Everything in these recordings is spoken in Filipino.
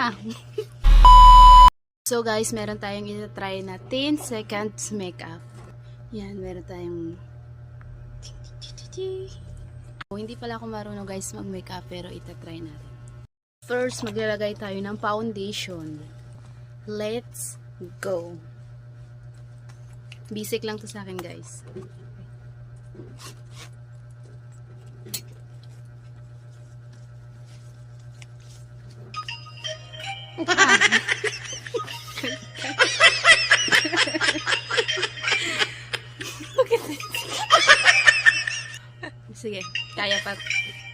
na. So guys, meron tayong ita-try na 10 seconds makeup. Yan, meron tayong hindi pala ako marunong guys mag-makeup, pero ita-try natin. First, maglalagay tayo ng foundation. Let's go. Basic lang to sa akin guys. Sige, kaya pa.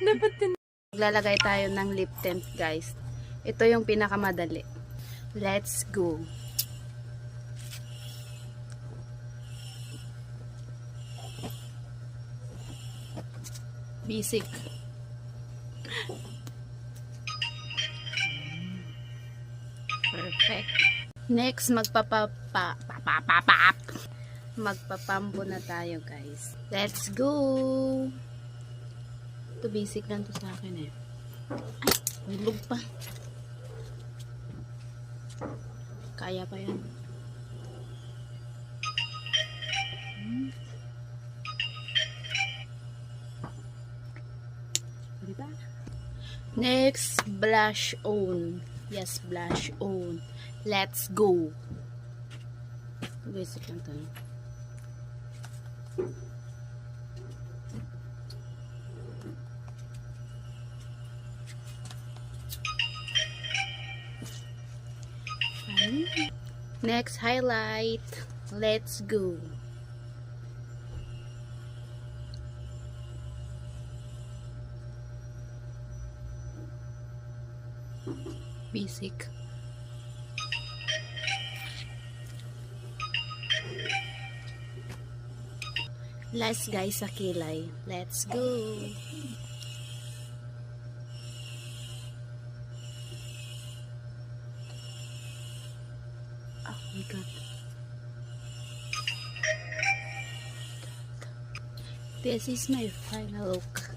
Dapat din. Maglalagay tayo ng lip tint, guys. Ito yung pinakamadali. Let's go. Basic. Perfect. Next, magpapambo na tayo, guys. Let's go. Ito basic lang to sa akin eh. Ay, hulog pa. Kaya pa yan. Diba? Next, blush on. Yes, blush on. Let's go. Basic lang to. Next, highlight. Let's go. Basic. Last guys sa kilay. Let's go. Oh my god. This is my final look.